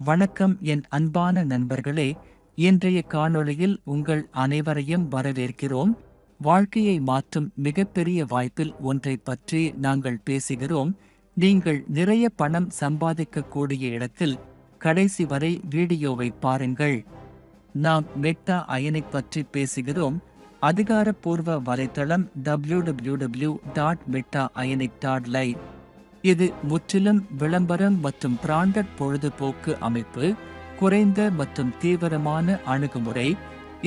வணக்கம் என் அன்பான நண்பர்களே. இன்றைய காணொளியில் உங்கள் அனைவரையும் வரவேற்கிறோம். வாழ்க்கையை மாற்றும் மிகப்பெரிய வாய்ப்பில் ஒன்றை பற்றி நாங்கள் பேசுகிறோம். நீங்கள் நிறைய பணம் சம்பாதிக்கக்கூடிய இடத்தில் கடைசி வரை வீடியோவை பாருங்கள். நாம் மெட்டா அயனிக் பற்றி பேசுகிறோம். அதிகாரப்பூர்வ வலைத்தளம் www.metaionic.live. இது முற்றிலும் விளம்பரம் மற்றும் பிராண்டட் பொழுதுபோக்கு அமைப்பு. குறைந்த மற்றும் தீவிரமான அணுகுமுறை.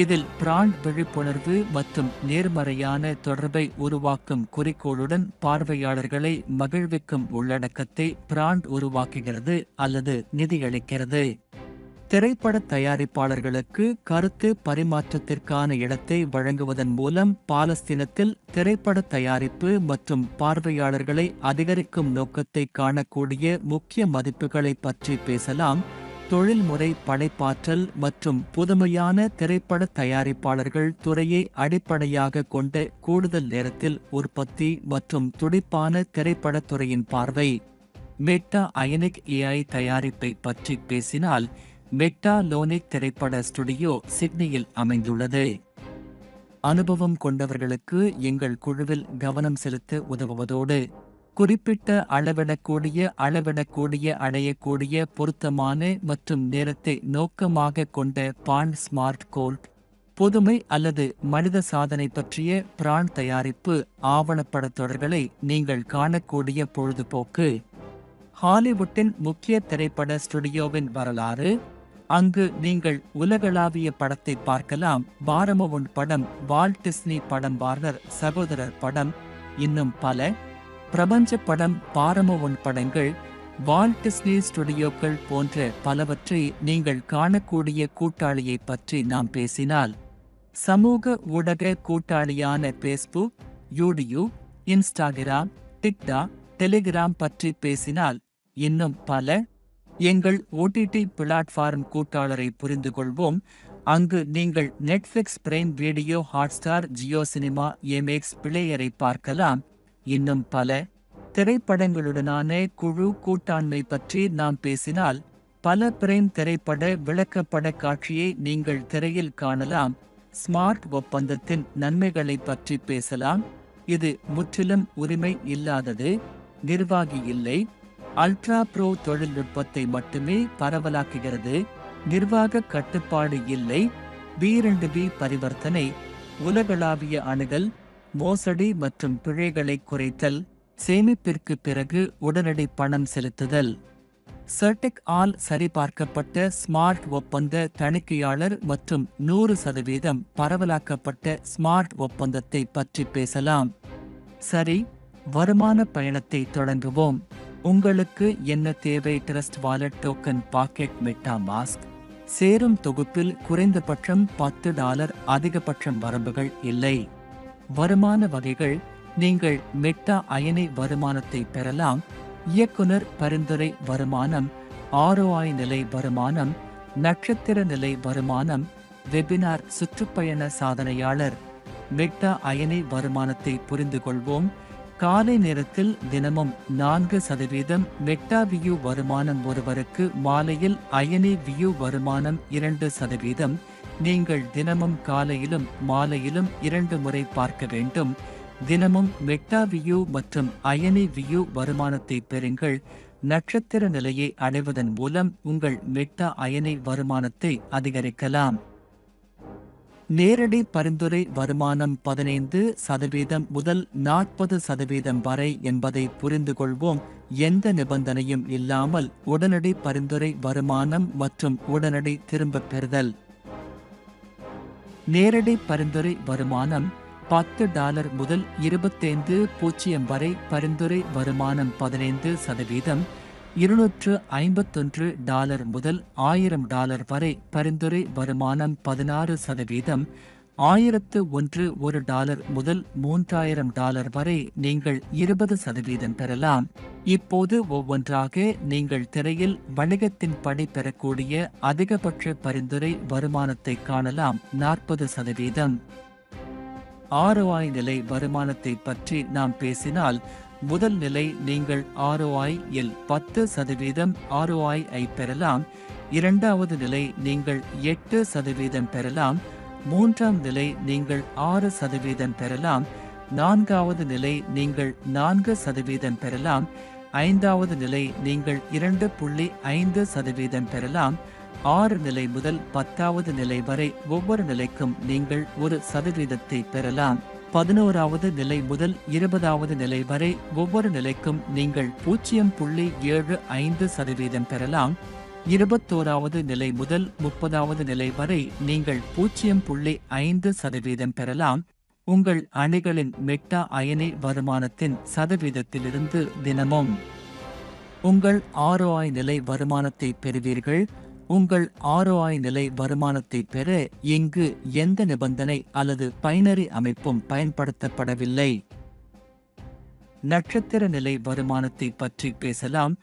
இதில் பிராண்ட் விழிப்புணர்வு மற்றும் நேர்மறையான தொடர்பை உருவாக்கும் குறிக்கோளுடன் பார்வையாளர்களை மகிழ்விக்கும் உள்ளடக்கத்தை பிராண்ட் உருவாக்குகிறது அல்லது நிதியளிக்கிறது. திரைப்பட தயாரிப்பாளர்களுக்கு கருத்து பரிமாற்றத்திற்கான இடத்தை வழங்குவதன் மூலம் பாலஸ்தீனத்தில் திரைப்பட தயாரிப்பு மற்றும் பார்வையாளர்களை அதிகரிக்கும் நோக்கத்தை காணக்கூடிய முக்கிய மதிப்புகளை பற்றி பேசலாம். தொழில்முறை படைப்பாற்றல் மற்றும் புதுமையான திரைப்பட தயாரிப்பாளர்கள் துறையை அடிப்படையாக கொண்ட கூடுதல் நேரத்தில் உற்பத்தி மற்றும் துடிப்பான திரைப்படத்துறையின் பார்வை. மெட்டா அயனிக் AI தயாரிப்பை பற்றி பேசினால், மெட்டா லோனிக் திரைப்பட ஸ்டுடியோ சிட்னியில் அமைந்துள்ளது. அனுபவம் கொண்டவர்களுக்கு எங்கள் குழுவில் கவனம் செலுத்த உதவுவதோடு குறிப்பிட்ட அளவிடக்கூடிய அடையக்கூடிய பொருத்தமான மற்றும் நேரத்தை நோக்கமாக கொண்ட பாண்ட் ஸ்மார்ட் கோல்ட் புதுமை அல்லது மனித சாதனை பற்றிய பிராண்ட் தயாரிப்பு ஆவணப்படத்தொடர்களை நீங்கள் காணக்கூடிய பொழுதுபோக்கு. ஹாலிவுட்டின் முக்கிய திரைப்பட ஸ்டுடியோவின் வரலாறு. அங்கு நீங்கள் உலகளாவிய படத்தை பார்க்கலாம். பாரமவுண்ட் படம், வால்ட் டிஸ்னி படம், வார்னர் சகோதரர் படம், இன்னும் பல. பிரபஞ்ச படம், பாரமவுண்ட் படங்கள், வால்ட் டிஸ்னி ஸ்டுடியோக்கள் போன்ற பலவற்றை நீங்கள் காணக்கூடிய கூட்டாளியை பற்றி நாம் பேசினால், சமூக ஊடக கூட்டாளியான Facebook, YouTube, Instagram, TikTok, Telegram பற்றி பேசினால் இன்னும் பல. எங்கள் OTT பிளாட்ஃபார்ம் கூட்டாளரை புரிந்து கொள்வோம். அங்கு நீங்கள் Netflix, prime video, Hotstar, Jio cinema, MX பிளேயரை பார்க்கலாம். இன்னும் பல. திரைப்படங்களுடனான குழு கூட்டாண்மை பற்றி நாம் பேசினால், பல பிரைம் திரைப்பட விளக்கப்பட காட்சியை நீங்கள் திரையில் காணலாம். ஸ்மார்ட் ஒப்பந்தத்தின் நன்மைகளை பற்றி பேசலாம். இது முற்றிலும் உரிமை இல்லாதது, நிர்வாகி இல்லை, அல்ட்ரா ப்ரோ தொழில்நுட்பத்தை மட்டுமே பரவலாக்குகிறது, நிர்வாக கட்டுப்பாடு இல்லை, B2B பரிவர்த்தனை, உலகளாவிய அணுகல், மோசடி மற்றும் பிழைகளை குறைத்தல், சேமிப்பிற்கு பிறகு உடனடி பணம் செலுத்துதல். சர்டெக் ஆல் சரிபார்க்கப்பட்ட ஸ்மார்ட் ஒப்பந்த தணிக்கையாளர் மற்றும் 100% பரவலாக்கப்பட்ட ஸ்மார்ட் ஒப்பந்தத்தை பற்றி பேசலாம். சரி, வருமான பயணத்தை தொடங்குவோம். உங்களுக்கு என்ன தேவை? Trust wallet token, pocket, MetaMask. சேரும் தொகுப்பில் குறைந்தபட்சம் $10, அதிகபட்சம் வரம்புகள் இல்லை. வருமான வகைகள். நீங்கள் மெட்டா அயனி வருமானத்தை பெறலாம். இயக்குனர் பரிந்துரை வருமானம், ROI நிலை வருமானம், நட்சத்திர நிலை வருமானம், வெபினார் சுற்றுப்பயண சாதனையாளர். மெட்டா அயனி வருமானத்தை புரிந்து கொள்வோம். காலை நேரத்தில் தினமும் 4% மெட்டா வியூ வருமானம் ஒருவருக்கு, மாலையில் அயனி வியூ வருமானம் 2%. நீங்கள் தினமும் காலையிலும் மாலையிலும் 2 முறை பார்க்க வேண்டும். தினமும் மெட்டா வியூ மற்றும் அயனி வியூ வருமானத்தை பெறுங்கள். நட்சத்திர நிலையை அடைவதன் மூலம் உங்கள் மெட்டா அயனி வருமானத்தை அதிகரிக்கலாம். நேரடி பரிந்துரை வருமானம் 15% முதல் 40% வரை என்பதை புரிந்து கொள்வோம். எந்த நிபந்தனையும் இல்லாமல் உடனடி பரிந்துரை வருமானம் மற்றும் உடனடி திரும்பப் பெறுதல். நேரடி பரிந்துரை வருமானம் $10 முதல் 25,000 வரை. பரிந்துரை வருமானம் 15%. $251 முதல் $1,000 வரை. பரிந்துரை வருமானம் 16%. $1,001 முதல் $3,000 வரை. நீங்கள் 20% பெறலாம். இப்போது ஒவ்வொன்றாக நீங்கள் திரையில் வணிகத்தின் படி பெறக்கூடிய அதிகபட்ச பரிந்துரை வருமானத்தை காணலாம். 40%. ROI நிலை வருமானத்தை பற்றி நாம் பேசினால், முதல் நிலை நீங்கள் ROI இல் 10% ROI ஐ பெறலாம். இரண்டாவது நிலை நீங்கள் 8% பெறலாம். மூன்றாம் நிலை நீங்கள் 6% பெறலாம். நான்காவது நிலை நீங்கள் 4% பெறலாம். ஐந்தாவது நிலை நீங்கள் 2.5% பெறலாம். 6 நிலை முதல் 10வது நிலை வரை ஒவ்வொரு நிலைக்கும் நீங்கள் 1% பெறலாம். 11வது நிலை முதல் 20வது நிலை வரை ஒவ்வொரு நிலைக்கும் நீங்கள் 0.75% பெறலாம். 21வது நிலை முதல் 30வது நிலை வரை நீங்கள் 0.5% பெறலாம். உங்கள் அணிகளின் மெட்டா அயனி வருமானத்தின் சதவீதத்திலிருந்து தினமும் உங்கள் ROI நிலை வருமானத்தை பெறுவீர்கள். உங்கள் ROI நிலை வருமானத்தை பெற இங்கு எந்த நிபந்தனை அல்லது பைனரி அமைப்பும் பயன்படுத்தப்படவில்லை. நட்சத்திர நிலை வருமானத்தை பற்றி பேசலாம்.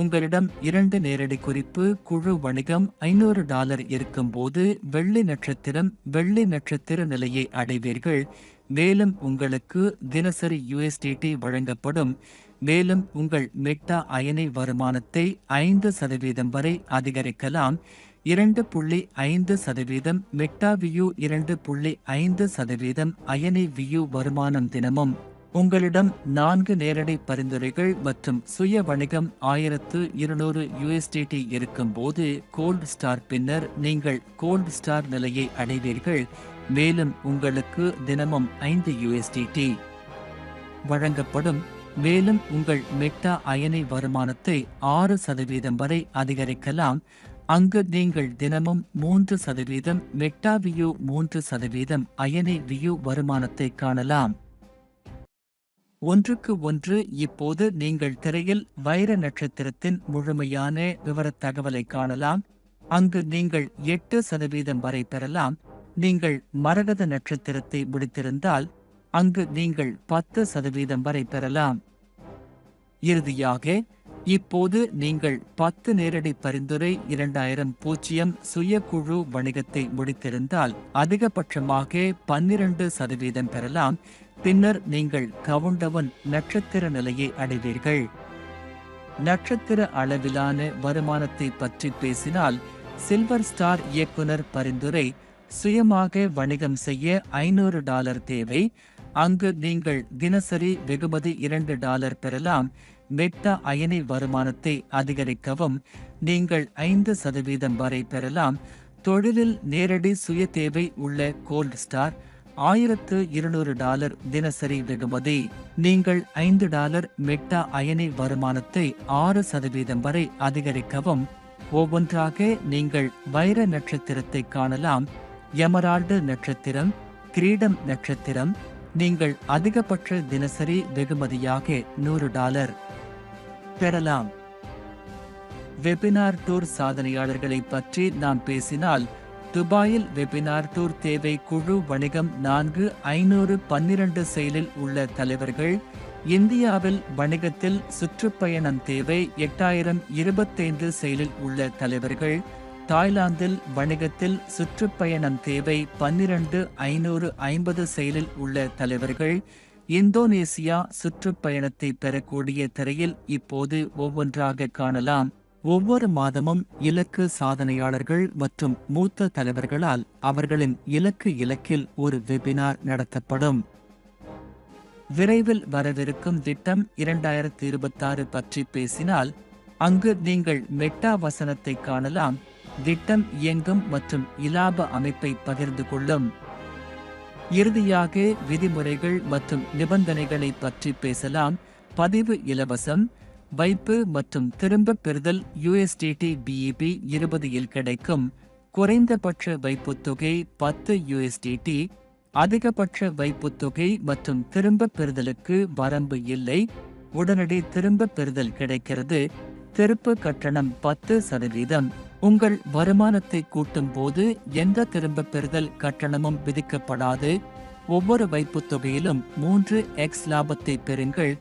உங்களிடம் 2 நேரடி குறிப்பு குழு வணிகம் $500 இருக்கும்போது வெள்ளி நட்சத்திர நிலையை அடைவீர்கள். மேலும் உங்களுக்கு தினசரி USDT வழங்கப்படும். மேலும் உங்கள் மெட்டா அயனி வருமானத்தை 5% வரை அதிகரிக்கலாம். 2.5% மெட்டா வியூ 2.5% அயனி வியூ வருமானம் தினமும். உங்களிடம் 4 நேரடி பரிந்துரைகள் மற்றும் சுய வணிகம் $1200 USDT இருக்கும்போது கோல்ட் ஸ்டார் பின்னர் நீங்கள் கோல்ட் ஸ்டார் நிலையை அடைவீர்கள். மேலும் உங்களுக்கு தினமும் 5 USDT வழங்கப்படும். மேலும் உங்கள் மெட்டா அயனி வருமானத்தை 6% வரை அதிகரிக்கலாம். அங்கு நீங்கள் தினமும் 3% மெட்டா வியூ 3% அயனி வியூ வருமானத்தை காணலாம். 1:1 இப்போது நீங்கள் திரையில் வைர நட்சத்திரத்தின் முழுமையான விவரத் தகவலை காணலாம். அங்கு நீங்கள் 8% வரை பெறலாம். நீங்கள் மரகத நட்சத்திரத்தை முடித்திருந்தால் அங்கு நீங்கள் 10% வரை பெறலாம். இறுதியாக இப்போது நீங்கள் 10 நேரடி பரிந்துரை 2000 சுய குழு வணிகத்தை முடித்திருந்தால் அதிகபட்சமாக 12% பெறலாம். பின்னர் நீங்கள் கவுண்டவுன் நட்சத்திர நிலையை அடைவீர்கள். நட்சத்திர அளவிலான வருமானத்தை பற்றி பேசினால் சில்வர் ஸ்டார் இயக்குனர் பரிந்துரை சுயமாக வணிகம் செய்ய $500 தேவை. அங்கு நீங்கள் தினசரி வெகுமதி $2 பெறலாம். மெட்டா அயனி வருமானத்தை அதிகரிக்கவும் நீங்கள் 5% வரை பெறலாம். தொழிலில் நேரடி சுய தேவை உள்ள கோல்ட் ஸ்டார் $1200 தினசரி வெகுமதி. நீங்கள் $5 மெட்டா அயனி வருமானத்தை 6% வரை அதிகரிக்கவும். ஒவ்வொன்றாக நீங்கள் வைர நட்சத்திரத்தை காணலாம். எமரால்டு நட்சத்திரம், கிரீடம் நட்சத்திரம். நீங்கள் அதிகபட்ச தினசரி வெகுமதியாக $100 பெறலாம். வெபினார் டூர் சாதனையாளர்களை பற்றி நாம் பேசினால் துபாயில் வெபினார் டூர் தேவை குழு வணிகம் 4,512 செயலில் உள்ள தலைவர்கள். இந்தியாவில் வணிகத்தில் சுற்றுப்பயணம் தேவை 8025 செயலில் உள்ள தலைவர்கள். தாய்லாந்தில் வணிகத்தில் சுற்றுப்பயணம் தேவை 12550 செயலில் உள்ள தலைவர்கள். இந்தோனேசியா சுற்றுப்பயணத்தை பெறக்கூடிய திரையில் இப்போது ஒவ்வொன்றாக காணலாம். ஒவ்வொரு மாதமும் இலக்கு சாதனையாளர்கள் மற்றும் மூத்த தலைவர்களால் அவர்களின் இலக்கில் ஒரு வெபினார் நடத்தப்படும். விரைவில் வரவிருக்கும் திட்டம் 2026 பற்றி பேசினால் அங்கு நீங்கள் மெட்டா வசனத்தை காணலாம். திட்டம் இயங்கும் மற்றும் இலாப அமைப்பை பகிர்ந்து கொள்ளும். இறுதியாக விதிமுறைகள் மற்றும் நிபந்தனைகளை பற்றி பேசலாம். பதிவு இலவசம். வைப்பு மற்றும் திரும்பப் பெறுதல் USDT BEP 20 இல் கிடைக்கும். குறைந்தபட்ச வைப்புத் தொகை 10 USDT. அதிகபட்ச வைப்புத் தொகை மற்றும் திரும்பப் பெறுதலுக்கு வரம்பு இல்லை. உடனடி திரும்பப் பெறுதல் கிடைக்கிறது. திருப்பு கட்டணம் 10%. உங்கள் வருமானத்தை கூட்டும் போது எந்த திரும்பப் பெறுதல் கட்டணமும் விதிக்கப்படாது. ஒவ்வொரு வைப்புத் தொகையிலும் 3x லாபத்தை பெறுங்கள்.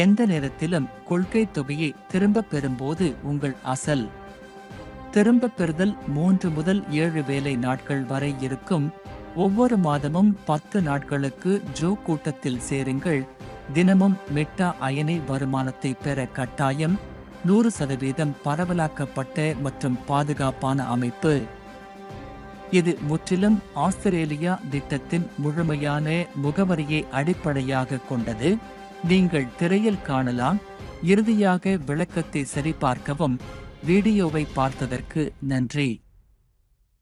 எந்த நேரத்திலும் கொள்கை தொகையை திரும்பப் பெறும்போது உங்கள் அசல் திரும்பப் பெறுதல் 3 முதல் 7 வேலை நாட்கள் வரை இருக்கும். ஒவ்வொரு மாதமும் 10 நாட்களுக்கு ஜோ கூட்டத்தில் சேருங்கள். தினமும் மெட்டா அயனி வருமானத்தை பெற கட்டாயம். 100% பரவலாக்கப்பட்ட மற்றும் பாதுகாப்பான அமைப்பு. இது முற்றிலும் ஆஸ்திரேலியா திட்டத்தின் முழுமையான முகவரியை அடிப்படையாக கொண்டது. நீங்கள் திரையில் காணலாம். இறுதியாக விளக்கத்தை சரிபார்க்கவும். வீடியோவை பார்த்ததற்கு நன்றி.